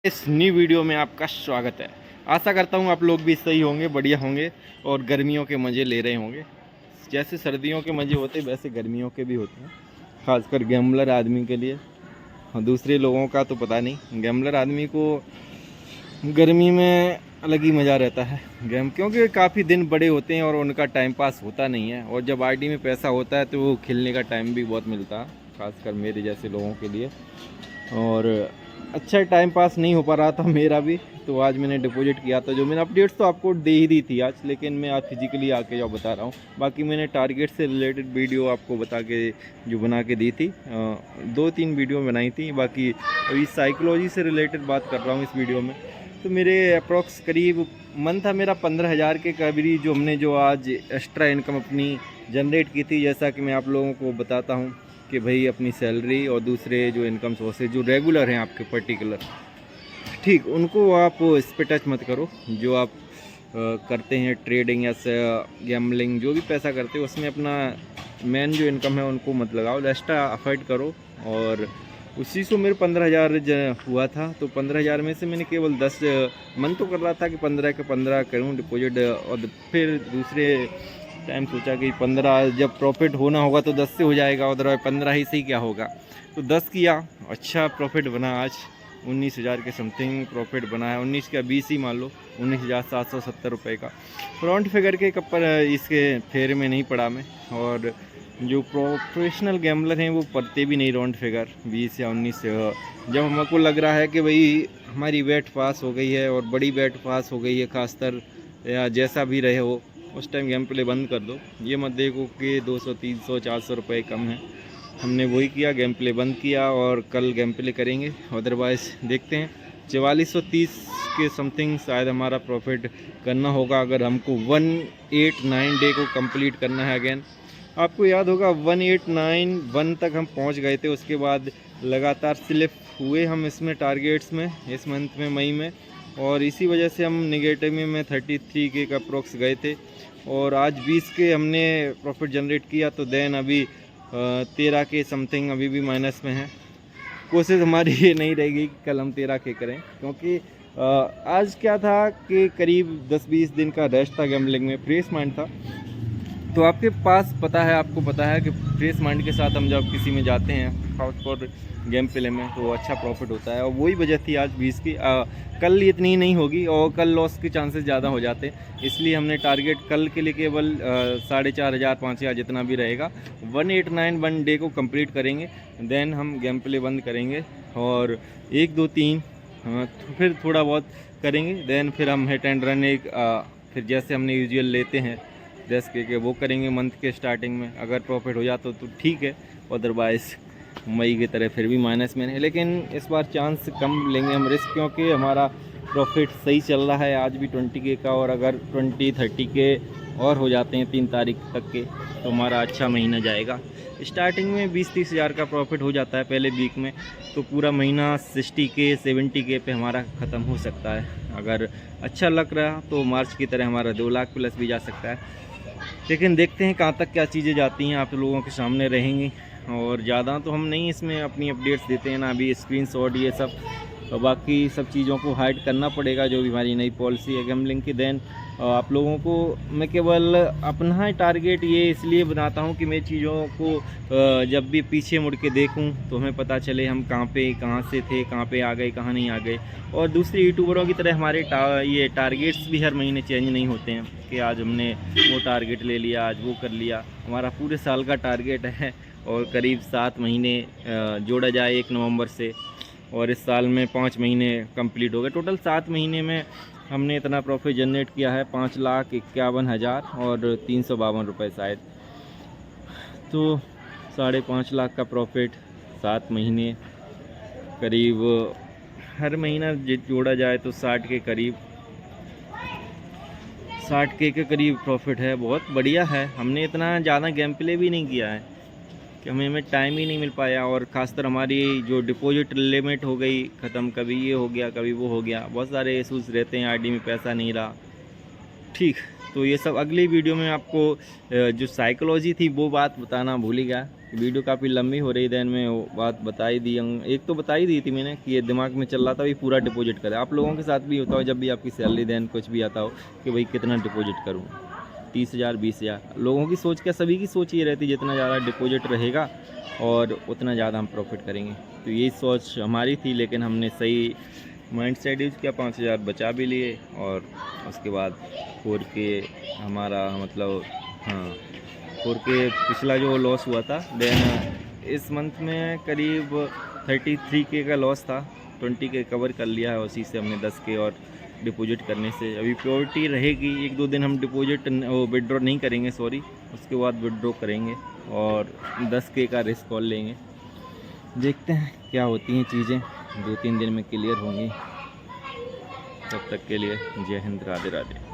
इस new video में आपका स्वागत है। आशा करता हूँ आप लोग भी सही होंगे, बढ़िया होंगे और गर्मियों के मज़े ले रहे होंगे। जैसे सर्दियों के मज़े होते वैसे गर्मियों के भी होते हैं, खासकर गैम्बलर आदमी के लिए। और दूसरे लोगों का तो पता नहीं, गैम्बलर आदमी को गर्मी में अलग ही मज़ा रहता है गेम, क्योंकि काफ़ी दिन बड़े होते हैं और उनका टाइम पास होता नहीं है। और जब आईडी में पैसा होता है तो वो खेलने का टाइम भी बहुत मिलता है, खासकर मेरे जैसे लोगों के लिए। और अच्छा टाइम पास नहीं हो पा रहा था मेरा भी, तो आज मैंने डिपॉजिट किया था। जो मैंने अपडेट्स तो आपको दे ही दी थी आज, लेकिन मैं आज फिजिकली आके जो बता रहा हूँ। बाकी मैंने टारगेट से रिलेटेड वीडियो आपको बता के जो बना के दी थी, 2-3 वीडियो बनाई थी। बाकी अभी साइकोलॉजी से रिलेटेड बात कर रहा हूँ इस वीडियो में। तो मेरे अप्रॉक्स करीब मन था मेरा 15,000 के करीब, जो आज एक्स्ट्रा इनकम अपनी जनरेट की थी। जैसा कि मैं आप लोगों को बताता हूँ कि भाई अपनी सैलरी और दूसरे जो इनकम सोर्सेज जो रेगुलर हैं आपके पर्टिकुलर, ठीक, उनको आप इस पे टच मत करो। जो आप करते हैं ट्रेडिंग या गैम्बलिंग, जो भी पैसा करते हो उसमें अपना मेन जो इनकम है उनको मत लगाओ, एक्स्ट्रा अफर्ट करो। और उसी से मेरे 15,000 हुआ था, तो 15,000 में से मैंने केवल 10 मन तो कर रहा था कि 15 के 15 करूँ डिपॉजिट। और फिर दूसरे टाइम सोचा कि 15 जब प्रॉफिट होना होगा तो 10 से हो जाएगा, अदरवाइज 15 ही से ही क्या होगा। तो 10 किया, अच्छा प्रॉफिट बना। आज 19,000 के समथिंग प्रॉफिट बना है। 19 का 20 ही मान लो, 19,770 रुपये का राउंड फिगर के कपर इसके फेर में नहीं पड़ा मैं। और जो प्रोफेशनल गैम्बलर हैं वो पढ़ते भी नहीं राउंड फिगर 20 या 19 से। जब हमको लग रहा है कि भाई हमारी बेट पास हो गई है और बड़ी बेट पास हो गई है, खासतर या जैसा भी रहे हो, उस टाइम गेम प्ले बंद कर दो। ये मत देखो कि 200, 300, 400 रुपये कम है। हमने वही किया, गेम प्ले बंद किया और कल गेम प्ले करेंगे। अदरवाइज़ देखते हैं 4430 के समथिंग शायद हमारा प्रॉफिट करना होगा, अगर हमको 189 डे को कंप्लीट करना है। अगेन आपको याद होगा 1891 तक हम पहुंच गए थे, उसके बाद लगातार स्लिप हुए हम इसमें टारगेट्स में इस मंथ में, मई में। और इसी वजह से हम नेगेटिव में 33 के का अप्रोक्स गए थे और आज 20 के हमने प्रॉफिट जनरेट किया। तो देन अभी 13 के समथिंग अभी भी माइनस में है। कोशिश हमारी ये नहीं रहेगी कि कल हम 13 के करें, क्योंकि आज क्या था कि करीब 10-20 दिन का रेस्ट था, गैम्बलिंग में फ्रेश माइंड था। तो आपके पास पता है, आपको पता है कि फ्रेश माइंड के साथ हम जब किसी में जाते हैं, खासतौर गेम प्ले में, तो अच्छा प्रॉफिट होता है। और वही वजह थी आज 20 की। कल इतनी नहीं होगी और कल लॉस के चांसेस ज़्यादा हो जाते, इसलिए हमने टारगेट कल के लिए केवल 4,500 5,000 जितना भी रहेगा 189 वन डे को कंप्लीट करेंगे। देन हम गेम प्ले बंद करेंगे और 1 2 3 फिर थोड़ा बहुत करेंगे। देन फिर हम हिट एंड रन फिर जैसे हमने यूजुअल लेते हैं 10 के वो करेंगे मंथ के स्टार्टिंग में। अगर प्रॉफिट हो जाता तो ठीक है, अदरवाइज़ मई की तरह फिर भी माइनस में है। लेकिन इस बार चांस कम लेंगे हम रिस्क, क्योंकि हमारा प्रॉफिट सही चल रहा है आज भी 20 के का। और अगर 20-30 के और हो जाते हैं 3 तारीख तक के, तो हमारा अच्छा महीना जाएगा। स्टार्टिंग में 20-30 हज़ार का प्रॉफिट हो जाता है पहले वीक में, तो पूरा महीना 60 के 70 के पे हमारा ख़त्म हो सकता है। अगर अच्छा लग रहा तो मार्च की तरह हमारा 2 लाख प्लस भी जा सकता है। लेकिन देखते हैं कहाँ तक क्या चीज़ें जाती हैं, आप लोगों के सामने रहेंगी। और ज़्यादा तो हम नहीं इसमें अपनी अपडेट्स देते हैं ना, अभी स्क्रीनशॉट ये सब, तो बाकी सब चीज़ों को हाइड करना पड़ेगा जो भी हमारी नई पॉलिसी है गैम्बलिंग की। देन आप लोगों को मैं केवल अपना टारगेट ये इसलिए बनाता हूँ कि मैं चीज़ों को जब भी पीछे मुड़ के देखूँ तो हमें पता चले हम कहाँ से थे, कहाँ पे आ गए, कहाँ नहीं आ गए। और दूसरे यूट्यूबरों की तरह हमारे ये टारगेट्स भी हर महीने चेंज नहीं होते हैं कि आज हमने वो टारगेट ले लिया, आज वो कर लिया। हमारा पूरे साल का टारगेट है और करीब 7 महीने जोड़ा जाए 1 नवंबर से, और इस साल में 5 महीने कंप्लीट हो गए। टोटल 7 महीने में हमने इतना प्रॉफिट जनरेट किया है 5,51,000 और 352 रुपये शायद। तो 5.5 लाख का प्रॉफिट 7 महीने, करीब हर महीना जोड़ा जाए तो 60 के करीब, 60 के करीब प्रॉफिट है। बहुत बढ़िया है। हमने इतना ज़्यादा गेम प्ले भी नहीं किया है कि हमें टाइम ही नहीं मिल पाया। और ख़ासकर हमारी जो डिपॉजिट लिमिट हो गई ख़त्म, कभी ये हो गया, कभी वो हो गया, बहुत सारे इशूज़ रहते हैं, आईडी में पैसा नहीं रहा। ठीक, तो ये सब अगली वीडियो में आपको जो साइकोलॉजी थी वो बात बताना भूल ही गया। वीडियो काफ़ी लंबी हो रही, देन में वो बात बता ही दी। एक तो बता ही दी थी मैंने कि ये दिमाग में चल रहा था भाई पूरा डिपॉजिट करें। आप लोगों के साथ भी होता हो जब भी आपकी सैलरी देन कुछ भी आता हो कि भाई कितना डिपॉजिट करूँ, 30,000 20,000। लोगों की सोच क्या, सभी की सोच ये रहती जितना ज़्यादा डिपॉजिट रहेगा और उतना ज़्यादा हम प्रॉफिट करेंगे। तो यही सोच हमारी थी, लेकिन हमने सही माइंड सेट यूज़ किया, 5,000 बचा भी लिए और उसके बाद 4K हमारा मतलब हाँ 4K पिछला जो लॉस हुआ था, देन इस मंथ में करीब 33K का लॉस था, 20K कवर कर लिया है। उसी से हमने 10K और डिपॉजिट करने से अभी प्योरिटी रहेगी। 1-2 दिन हम डिपॉजिट वो विड्रॉ नहीं करेंगे, सॉरी, उसके बाद विड्रॉ करेंगे और 10K का रिस्क कॉल लेंगे। देखते हैं क्या होती हैं चीज़ें, 2-3 दिन में क्लियर होंगी। तब तक के लिए जय हिंद, राधे राधे।